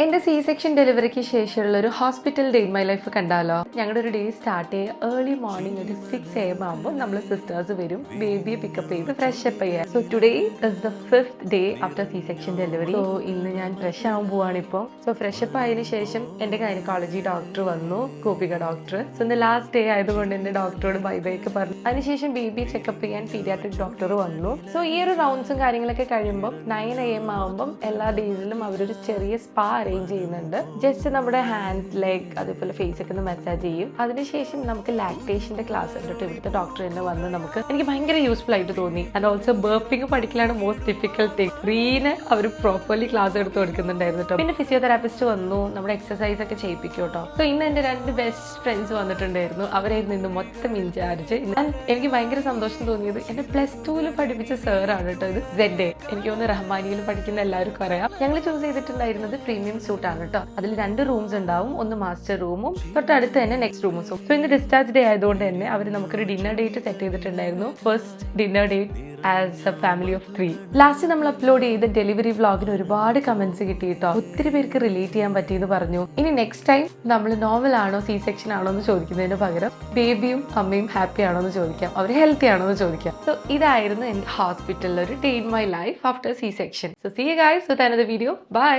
എൻ്റെ C section ഡെലിവറിക്ക് ശേഷമുള്ള ഒരു hospital day in my life കണ്ടാലോ. ഞങ്ങളുടെ ഒരു ഡേ സ്റ്റാർട്ട് ചെയ്യുക ഏർലി മോർണിംഗ് ഒരു 6 AM ആകുമ്പോൾ നമ്മൾ സിസ്റ്റേഴ്സ് വരും ബേബിയെ പിക്കപ്പ് ചെയ്ത് ഫ്രഷ് അപ്പ് ചെയ്യാൻ. So today is the 5th day after C section delivery. So ഇന്ന് ഞാൻ ഫ്രഷ് ആവാൻ പോവാണ് ഇപ്പോൾ. സോ ഫ്രഷ് അപ്പ് ആയതിനു ശേഷം എൻ്റെ ഗൈനക്കോളജി ഡോക്ടർ വന്നു, ഗോപിക ഡോക്ടർ. സോ ഇന്ന് ലാസ്റ്റ് ഡേ ആയതുകൊണ്ട് എൻ്റെ ഡോക്ടറോട് ബൈ ബൈ ഒക്കെ പറഞ്ഞു. അതിനുശേഷം ബേബി ചെക്കപ്പ് ചെയ്യാൻ പീഡിയാട്രിക് ഡോക്ടർ വന്നു. സോ ഈ ഒരു റൗണ്ട്സും കാര്യങ്ങളൊക്കെ കഴിയുമ്പോൾ 9 AM ആകുമ്പം എല്ലാ ഡേയ്സിലും അവരൊരു ചെറിയ സ്പാ അറേഞ്ച് ചെയ്യുന്നുണ്ട്. ജസ്റ്റ് നമ്മുടെ ഹാൻഡ്, ലെഗ്, അതേപോലെ ഫേസ് ഒക്കെ ഒന്ന് മസാജ് ചെയ്യും. അതിനുശേഷം നമുക്ക് ലാക്ടേഷന്റെ ക്ലാസ് ഉണ്ട്. ഇവിടുത്തെ ഡോക്ടർ തന്നെ വന്ന് എനിക്ക് ഭയങ്കര യൂസ്ഫുൾ ആയിട്ട് തോന്നി. ആൻഡ് ഓൾസോ ബർപ്പിംഗ് പഠിക്കലാണ് മോസ്റ്റ് ഡിഫിക്കൽട്ട് തിങ്. റീന് അവർ പ്രോപ്പർലി ക്ലാസ് എടുത്ത് കൊടുക്കുന്നുണ്ടായിരുന്നു കേട്ടോ. പിന്നെ ഫിസിയോതെറാപ്പിസ്റ്റ് വന്നു, നമ്മുടെ എക്സസൈസ് ഒക്കെ ചെയ്യിപ്പിക്കും കേട്ടോ. സോ ഇന്ന് എൻ്റെ 2 ബെസ്റ്റ് ഫ്രണ്ട്സ് വന്നിട്ടുണ്ടായിരുന്നു. അവരായിരുന്നു ഇന്ന് മൊത്തം ഇൻചാർജ്. എനിക്ക് ഭയങ്കര സന്തോഷം തോന്നിയത് എൻ്റെ +2 പഠിപ്പിച്ച സാറാണ് കേട്ടോ. ഇത് ZA. എനിക്ക് തോന്നുന്നു റഹ്മാനിയിൽ പഠിക്കുന്ന എല്ലാവർക്കും അറിയാം. ഞങ്ങൾ ചൂസ് ചെയ്തിട്ടുണ്ടായിരുന്നത് പ്രീമിയം സൂട്ട് ആണ് കേട്ടോ. അതിൽ 2 റൂംസ് ഉണ്ടാവും. ഒന്ന് മാസ്റ്റർ റൂമും തൊട്ടടുത്ത് തന്നെ നെക്സ്റ്റ് റൂമും. സോ ഇന്ന് ഡിസ്ചാർജ് ഡേ ആയതുകൊണ്ട് തന്നെ അവർ നമുക്കൊരു ഡിന്നർ ഡേറ്റ് സെറ്റ് ചെയ്തിട്ടുണ്ടായിരുന്നു. First dinner date as A family of 3. Last നമ്മൾ അപ്ലോഡ് ചെയ്ത ഡെലിവറി വ്ളോഗിന് ഒരുപാട് കമന്റ്സ് കിട്ടി കേട്ടോ. ഒത്തിരി പേർക്ക് റിലേറ്റ് ചെയ്യാൻ പറ്റിയെന്ന് പറഞ്ഞു. ഇനി നെക്സ്റ്റ് ടൈം നമ്മൾ നോർമൽ ആണോ സി സെക്ഷൻ ആണോ എന്ന് ചോദിക്കുന്നതിന് പകരം ബേബിയും അമ്മയും ഹാപ്പി ആണോ എന്ന് ചോദിക്കാം, അവർ ഹെൽത്തി ആണോ എന്ന് ചോദിക്കാം. സോ ഇതായിരുന്നു എൻ്റെ ഹോസ്പിറ്റലിൽ ഒരു day in my life after C section. So see you guys with another video. By.